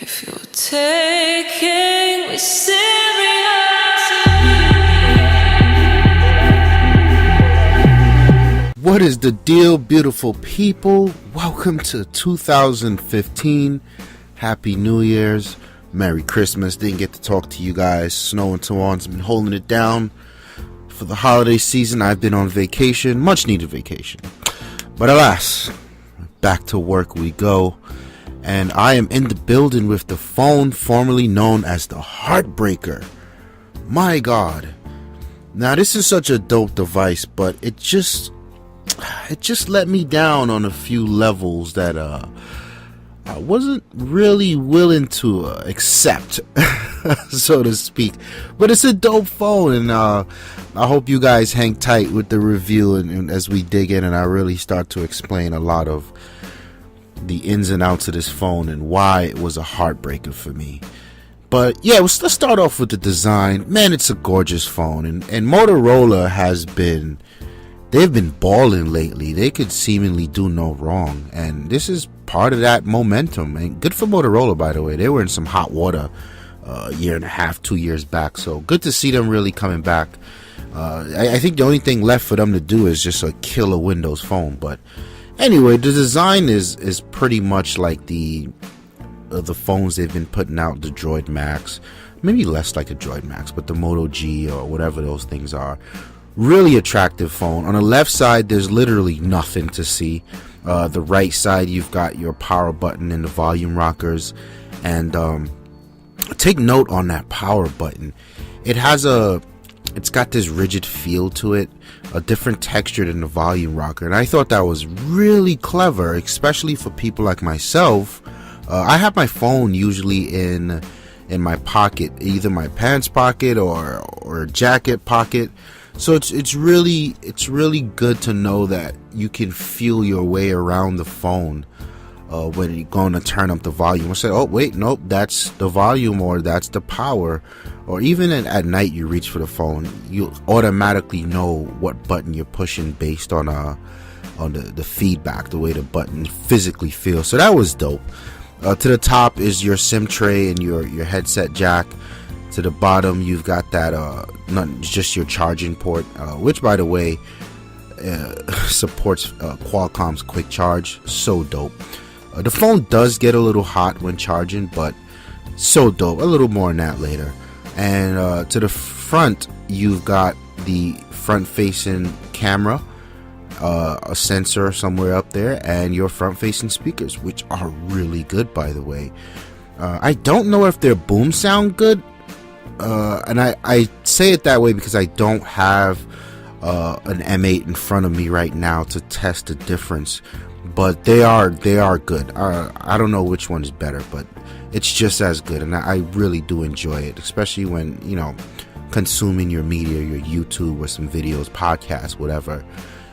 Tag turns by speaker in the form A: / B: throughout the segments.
A: If you're taking me seriously.
B: What is the deal, beautiful people? Welcome to 2015. Happy New Year's. Merry Christmas. Didn't get to talk to you guys. Snow and Tawan's been holding it down. For the holiday season, I've been on vacation. Much needed vacation. But alas, back to work we go. And I am in the building with the phone formerly known as the Heartbreaker. My God. Now this is such a dope device, but it just let me down on a few levels that I wasn't really willing to accept, so to speak. But it's a dope phone, and I hope you guys hang tight with the review and as we dig in and I really start to explain a lot of the ins and outs of this phone and why it was a heartbreaker for me. But yeah, let's start off with the design. Man, it's a gorgeous phone, and Motorola they've been balling lately. They could seemingly do no wrong, and this is part of that momentum. And good for Motorola, by the way. They were in some hot water a year and a half, 2 years back, so good to see them really coming back. I think the only thing left for them to do is just a killer Windows phone. But anyway, the design is pretty much like the phones they've been putting out, the Droid Max, maybe less like a Droid Max, but the Moto G or whatever those things are. Really attractive phone. On the left side, there's literally nothing to see. The right side, you've got your power button and the volume rockers. And take note on that power button. It's got this rigid feel to it, a different texture than the volume rocker. And I thought that was really clever, especially for people like myself. I have my phone usually in my pocket, either my pants pocket or jacket pocket. So it's really good to know that you can feel your way around the phone when you're going to turn up the volume. I said, oh wait, nope, that's the volume, or that's the power. Or even at night you reach for the phone, you automatically know what button you're pushing based on the feedback, the way the button physically feels. So that was dope. To the top is your SIM tray and your headset jack. To the bottom, you've got that just your charging port, which, by the way, supports Qualcomm's quick charge. So dope. The phone does get a little hot when charging, but so dope. A little more on that later. And to the front, you've got the front-facing camera, a sensor somewhere up there, and your front-facing speakers, which are really good, by the way. I don't know if their boom sound good. And I say it that way because I don't have an M8 in front of me right now to test the difference, but they are good. I don't know which one is better, but it's just as good, and I really do enjoy it, especially when consuming your media, your YouTube or some videos, podcasts, whatever.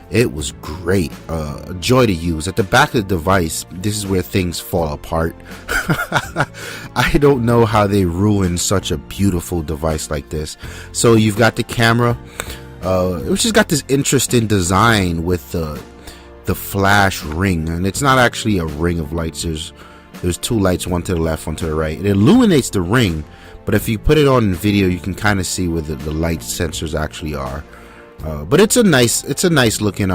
B: It was great, a joy to use. At the back of the device, this is where things fall apart. I don't know how they ruined such a beautiful device like this. So you've got the camera, which has got this interesting design with the flash ring, and it's not actually a ring of lights. There's two lights, one to the left, one to the right. It illuminates the ring, but if you put it on video, you can kind of see where the light sensors actually are. But it's a nice looking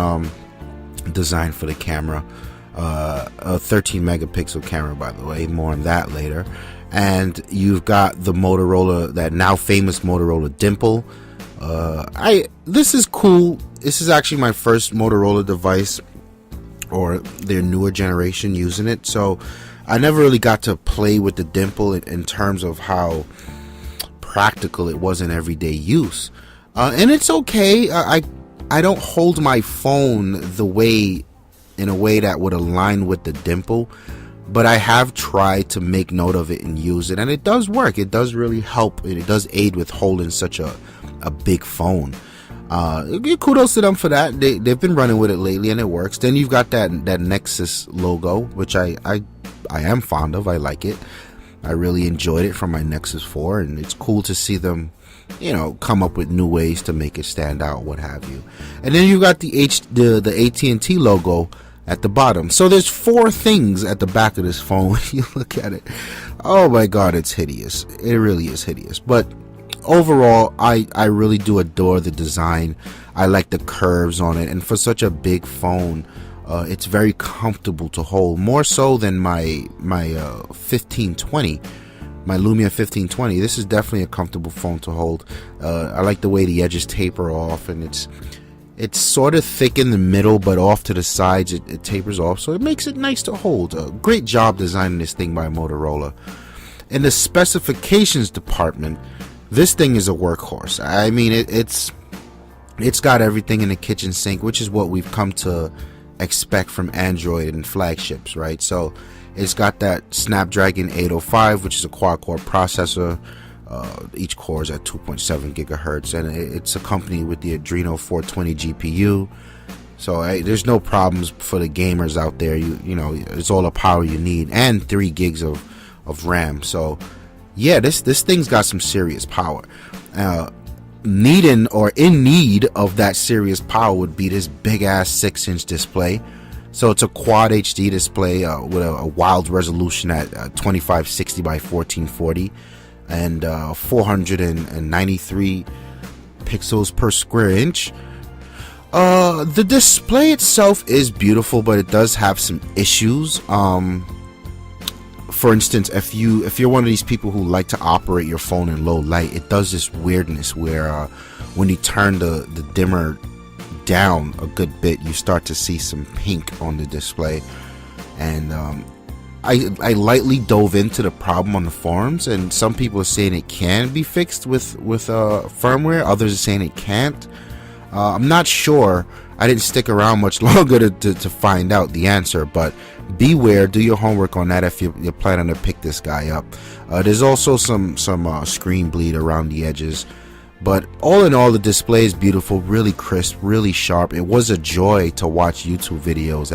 B: design for the camera. A 13 megapixel camera, by the way. More on that later. And you've got the Motorola, that now famous Motorola dimple. This is cool. This is actually my first Motorola device, or their newer generation, using it. So I never really got to play with the dimple in terms of how practical it was in everyday use. And it's okay. I don't hold my phone in a way that would align with the dimple, but I have tried to make note of it and use it, and it does work. It does really help, and it does aid with holding such a big phone. Kudos to them for that. They've been running with it lately, and it works. Then you've got that Nexus logo, which I am fond of. I like it. I really enjoyed it from my Nexus 4, and it's cool to see them come up with new ways to make it stand out, what have you. And then you got the AT&T logo at the bottom. So there's 4 things at the back of this phone when you look at it. Oh my god, it's hideous. It really is hideous. But overall, I really do adore the design. I like the curves on it, and for such a big phone, it's very comfortable to hold, more so than my 1520, my Lumia 1520. This is definitely a comfortable phone to hold. I like the way the edges taper off, and it's sort of thick in the middle, but off to the sides it tapers off, so it makes it nice to hold. Great job designing this thing by Motorola. In the specifications department, this thing is a workhorse. I mean, it's got everything in the kitchen sink, which is what we've come to expect from Android and flagships, right? So it's got that Snapdragon 805, which is a quad-core processor. Each core is at 2.7 gigahertz, and it's accompanied with the Adreno 420 GPU. So there's no problems for the gamers out there. You know, it's all the power you need, and 3 gigs of RAM. So yeah, this thing's got some serious power. In need of that serious power would be this big ass 6-inch display. So it's a quad HD display with a wild resolution at 2560 by 1440 and 493 pixels per square inch. The display itself is beautiful, but it does have some issues. For instance, if you're one of these people who like to operate your phone in low light, it does this weirdness where when you turn the dimmer down a good bit, you start to see some pink on the display. And I lightly dove into the problem on the forums, and some people are saying it can be fixed with firmware. Others are saying it can't. I'm not sure. I didn't stick around much longer to find out the answer, but beware, do your homework on that if you're planning to pick this guy up. There's also some screen bleed around the edges, but all in all, the display is beautiful, really crisp, really sharp. It was a joy to watch YouTube videos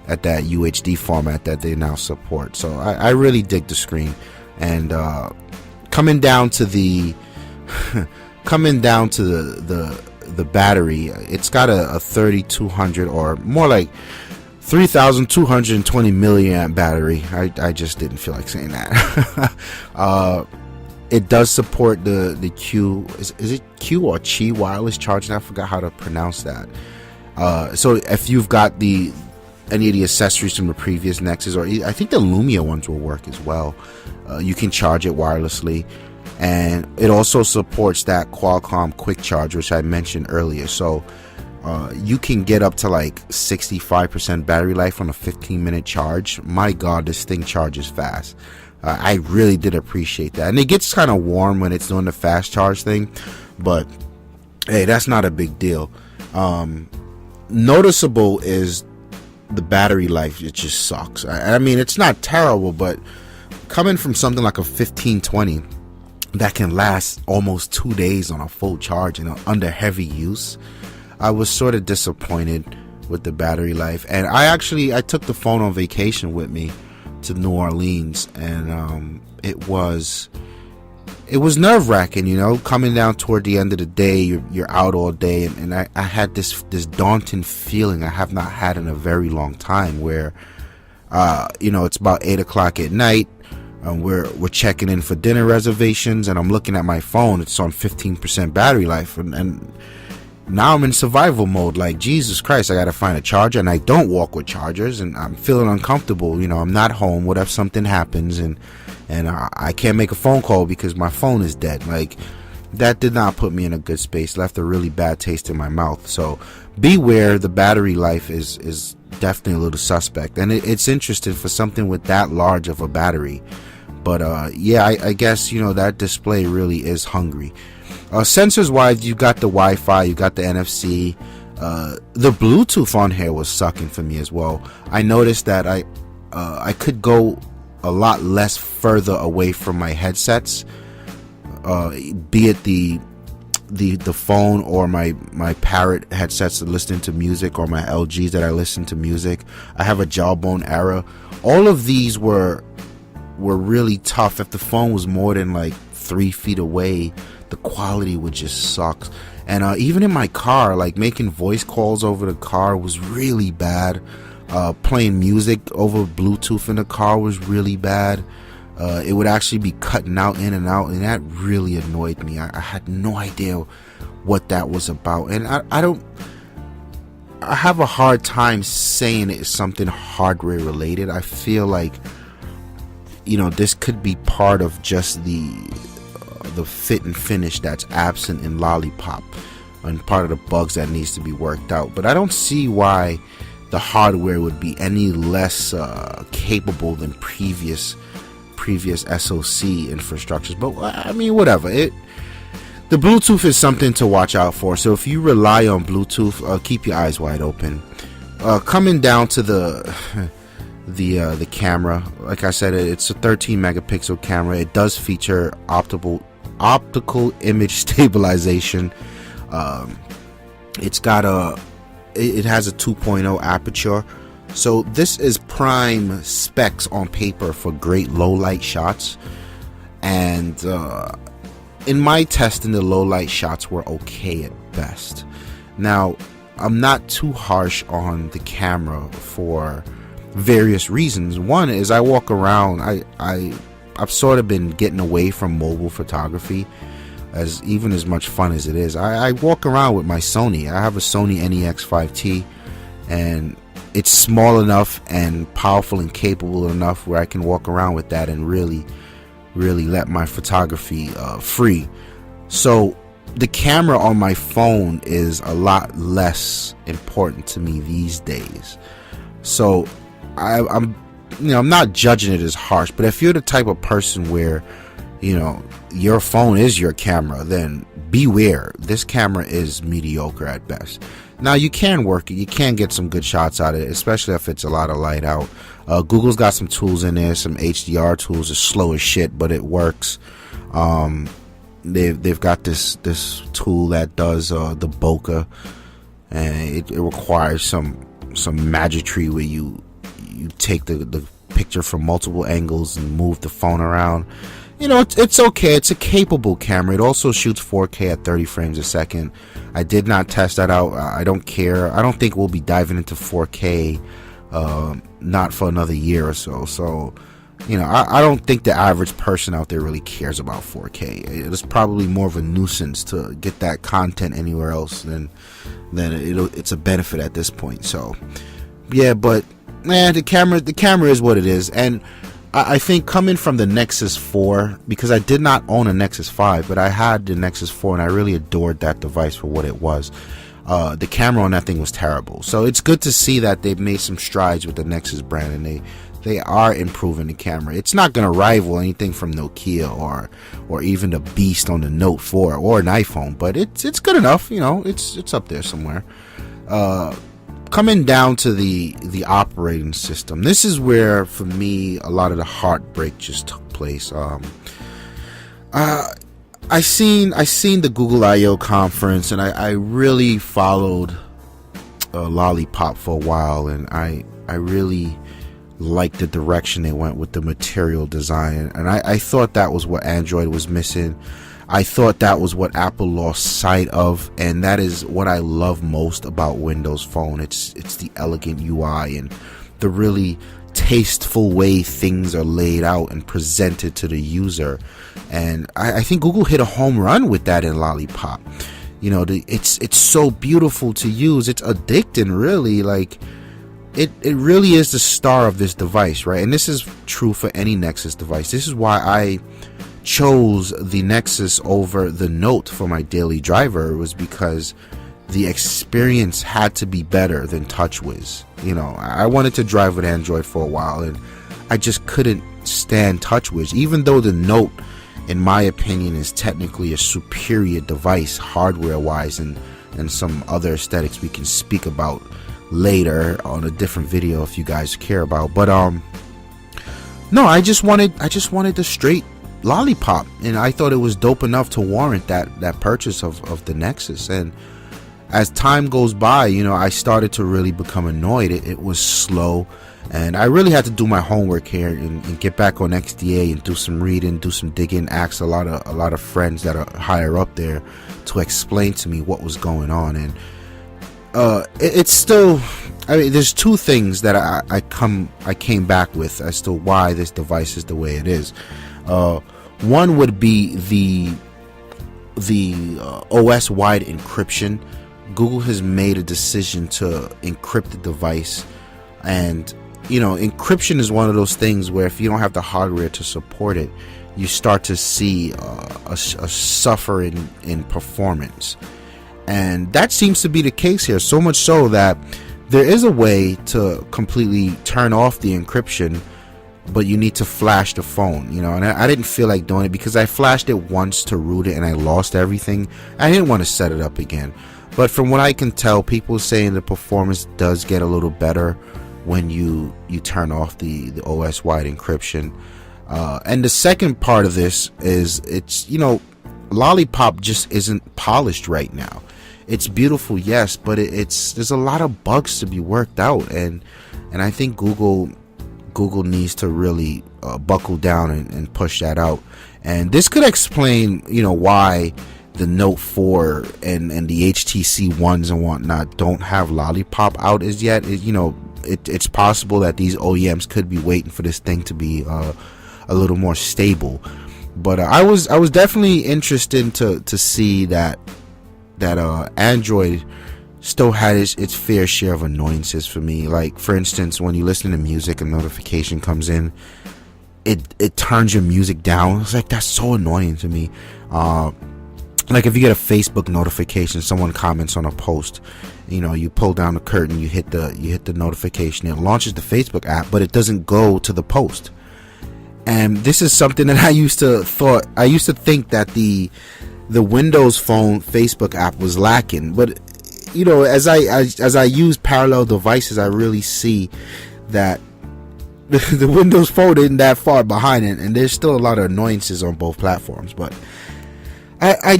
B: at that UHD format that they now support. So I really dig the screen. And coming down to the the battery, it's got a 3200, or more like 3220 milliamp battery. I just didn't feel like saying that. It does support the Q, is it Q or Qi wireless charging? I forgot how to pronounce that. So if you've got any of the accessories from the previous Nexus, or I think the Lumia ones will work as well, you can charge it wirelessly. And it also supports that Qualcomm quick charge, which I mentioned earlier. So you can get up to like 65% battery life on a 15-minute charge. My god, this thing charges fast. I really did appreciate that. And it gets kind of warm when it's doing the fast charge thing, but hey, that's not a big deal. Noticeable is the battery life. It just sucks. I mean, it's not terrible, but coming from something like a 1520 that can last almost 2 days on a full charge and under heavy use, I was sort of disappointed with the battery life. And I took the phone on vacation with me to New Orleans, and it was nerve-wracking, you know, coming down toward the end of the day. You're out all day, and I had this daunting feeling I have not had in a very long time, where you know, it's about 8 o'clock at night. We're checking in for dinner reservations, and I'm looking at my phone. It's on 15% battery life, and now I'm in survival mode. Like, Jesus Christ, I gotta find a charger, and I don't walk with chargers, and I'm feeling uncomfortable. You know, I'm not home. What if something happens and I can't make a phone call because my phone is dead? Like, that did not put me in a good space. Left a really bad taste in my mouth. So beware, the battery life is definitely a little suspect, and it's interesting for something with that large of a battery. But yeah, I guess, you know, that display really is hungry. Sensors wise, you got the Wi-Fi, you got the NFC. The Bluetooth on here was sucking for me as well. I noticed that I could go a lot less further away from my headsets, be it the phone or my Parrot headsets that listen to music, or my LGs that I listen to music. I have a Jawbone Era. All of these were really tough. If the phone was more than like 3 feet away, the quality would just suck. And even in my car, like making voice calls over the car was really bad. Playing music over Bluetooth in the car was really bad. It would actually be cutting out in and out, and that really annoyed me. I had no idea what that was about, and I have a hard time saying it's something hardware related. I feel like, you know, this could be part of just the fit and finish that's absent in Lollipop, and part of the bugs that needs to be worked out. But I don't see why the hardware would be any less capable than previous SoC infrastructures. But I mean, whatever. The Bluetooth is something to watch out for. So if you rely on Bluetooth, keep your eyes wide open. Coming down to the camera, like I said, it's a 13 megapixel camera. It does feature optical image stabilization. It has a 2.0 aperture. So this is prime specs on paper for great low light shots. And in my testing, the low light shots were okay at best. Now, I'm not too harsh on the camera for various reasons. One is I walk around, I've sort of been getting away from mobile photography, as much fun as it is. I walk around with my Sony. I have a Sony NEX5T, and it's small enough and powerful and capable enough where I can walk around with that and really let my photography free. So the camera on my phone is a lot less important to me these days. So I'm not judging it as harsh, but if you're the type of person where, you know, your phone is your camera, then beware. This camera is mediocre at best. Now, you can work it. You can get some good shots out of it, especially if it's a lot of light out. Google's got some tools in there, some HDR tools. It's slow as shit, but it works. They've got this tool that does the bokeh, and it requires some magicry where you take the picture from multiple angles and move the phone around. You know, it's okay. It's a capable camera. It also shoots 4K at 30 frames a second. I did not test that out. I don't care. I don't think we'll be diving into 4K not for another year or so. So, you know, I don't think the average person out there really cares about 4K. It's probably more of a nuisance to get that content anywhere else than it's a benefit at this point. So, yeah, but man, the camera is what it is. And I think coming from the Nexus 4, because I did not own a Nexus 5, but I had the Nexus 4 and I really adored that device for what it was. The camera on that thing was terrible. So it's good to see that they've made some strides with the Nexus brand, and they are improving the camera. It's not going to rival anything from Nokia or even the beast on the Note 4 or an iPhone, but it's good enough. You know, it's up there somewhere. Coming down to the operating system, this is where, for me, a lot of the heartbreak just took place. I seen the Google I/O conference, and I really followed Lollipop for a while, and I really liked the direction they went with the material design, and I thought that was what Android was missing. I thought that was what Apple lost sight of, and that is what I love most about Windows Phone. It's the elegant UI and the really tasteful way things are laid out and presented to the user. And I think Google hit a home run with that in Lollipop. You know, it's so beautiful to use. It's addicting, really. Like, it really is the star of this device, right? And this is true for any Nexus device. This is why I chose the Nexus over the Note for my daily driver. It was because the experience had to be better than TouchWiz. You know, I wanted to drive with Android for a while, and I just couldn't stand TouchWiz, even though the Note, in my opinion, is technically a superior device hardware wise, and some other aesthetics we can speak about later on a different video if you guys care about. But no, I just wanted the straight Lollipop, and I thought it was dope enough to warrant that purchase of the Nexus. And as time goes by, you know, I started to really become annoyed. It was slow. And I really had to do my homework here and get back on XDA and do some reading, do some digging, ask a lot of friends that are higher up there to explain to me what was going on. And it's still, I mean, there's two things that I came back with as to why this device is the way it is. One would be the OS wide encryption. Google has made a decision to encrypt the device, and encryption is one of those things where if you don't have the hardware to support it, you start to see a suffer in performance. And that seems to be the case here, so much so that there is a way to completely turn off the encryption, but you need to flash the phone, and I didn't feel like doing it because I flashed it once to root it and I lost everything. I didn't want to set it up again. But from what I can tell, people saying the performance does get a little better when you turn off the OS wide encryption. And the second part of this is it's Lollipop just isn't polished right now. It's beautiful, yes, but there's a lot of bugs to be worked out, and I think Google needs to really buckle down and push that out. And this could explain why the Note 4 and the HTC Ones and whatnot don't have Lollipop out as yet. It's possible that these OEMs could be waiting for this thing to be a little more stable. But I was definitely interested to see that Android still had its fair share of annoyances for me. Like, for instance, when you listen to music, a notification comes in, it turns your music down. It's like, that's so annoying to me. Like if you get a Facebook notification, someone comments on a post, you pull down the curtain, you hit the notification, it launches the Facebook app, but it doesn't go to the post. And this is something that I used to think that the Windows Phone Facebook app was lacking, but as I use parallel devices, I really see that the Windows Phone isn't that far behind it, and there's still a lot of annoyances on both platforms. But I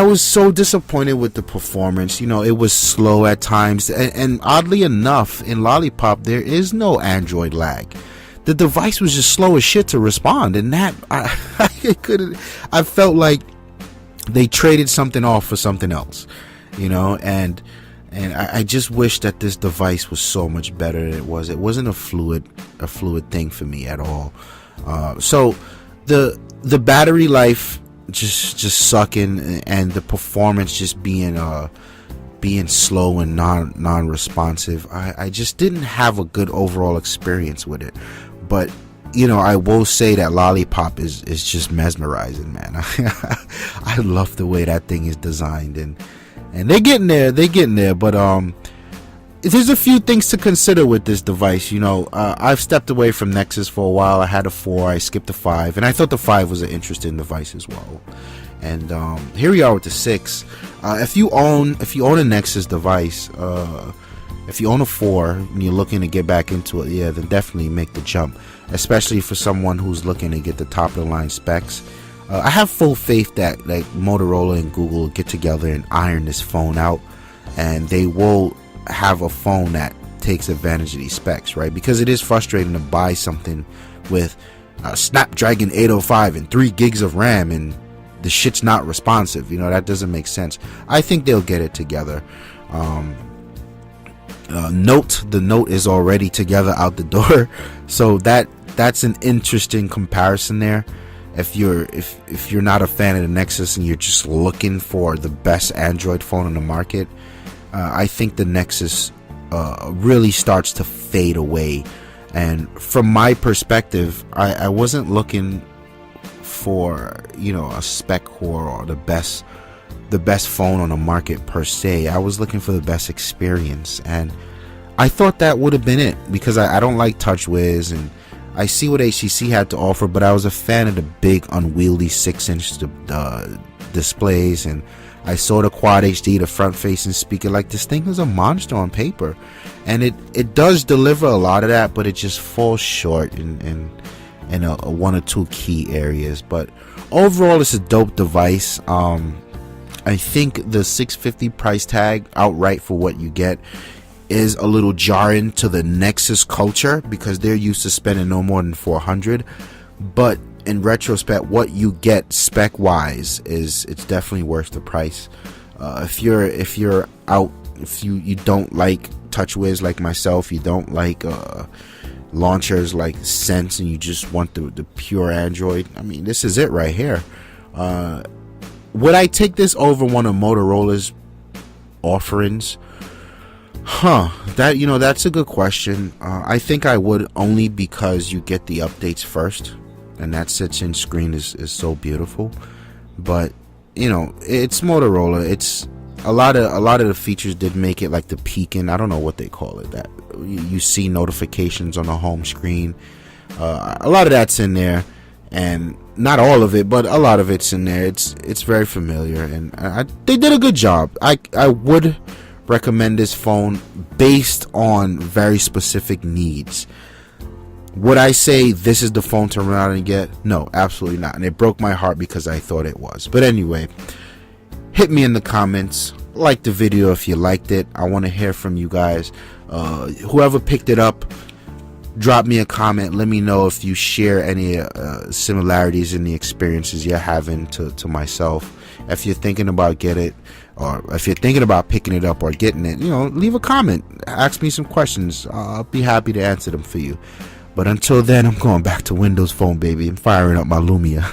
B: was so disappointed with the performance. It was slow at times, and oddly enough, in Lollipop there is no Android lag. The device was just slow as shit to respond, and that I felt like they traded something off for something else, and I just wish that this device was so much better than it was. It wasn't a fluid thing for me at all. So the battery life just sucking, and the performance just being slow and non-responsive. I just didn't have a good overall experience with it. But I will say that Lollipop is just mesmerizing, man. I love the way that thing is designed, and they're getting there. But there's a few things to consider with this device. I've stepped away from Nexus for a while. I had a 4, I skipped the 5, and I thought the 5 was an interesting device as well. And here we are with the 6. If you own a Nexus device, if you own a 4 and you're looking to get back into it, yeah, then definitely make the jump, especially for someone who's looking to get the top of the line specs. I have full faith that Motorola and Google will get together and iron this phone out, and they will have a phone that takes advantage of these specs, right? Because it is frustrating to buy something with Snapdragon 805 and 3 gigs of RAM and the shit's not responsive. That doesn't make sense. I think they'll get it together. The Note is already together out the door, so that's an interesting comparison there. If you're not a fan of the Nexus and you're just looking for the best Android phone on the market, I think the Nexus really starts to fade away. And from my perspective, I wasn't looking for a spec whore or the best phone on the market per se. I was looking for the best experience, and I thought that would have been it, because I don't like TouchWiz, and I see what HTC had to offer, but I was a fan of the big unwieldy 6-inch displays, and I saw the Quad HD, the front facing speaker. Like, this thing is a monster on paper, and it does deliver a lot of that, but it just falls short in a one or two key areas. But overall, it's a dope device. I think the $650 price tag outright for what you get is a little jarring to the Nexus culture because they're used to spending no more than $400. But in retrospect, what you get spec wise it's definitely worth the price. If you don't like TouchWiz like myself, you don't like launchers like Sense, and you just want the pure Android, I mean, this is it right here. Would I take this over one of Motorola's offerings? That's a good question. I think I would, only because you get the updates first, and that sit-in screen is so beautiful. But it's Motorola. It's a lot of the features did make it, like the peeking, I don't know what they call it, that you see notifications on the home screen. A lot of that's in there, and not all of it, but a lot of it's in there. It's very familiar, and they did a good job. I would recommend this phone based on very specific needs. Would I say this is the phone to run out and get? No, absolutely not. And it broke my heart because I thought it was. But anyway, hit me in the comments, like the video if you liked it. I want to hear from you guys. Whoever picked it up, drop me a comment. Let me know if you share any similarities in the experiences you're having to myself. If you're thinking about getting it, or if you're thinking about picking it up or getting it, leave a comment. Ask me some questions. I'll be happy to answer them for you. But until then, I'm going back to Windows Phone, baby. I'm firing up my Lumia.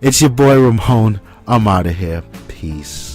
B: It's your boy Ramon. I'm out of here. Peace.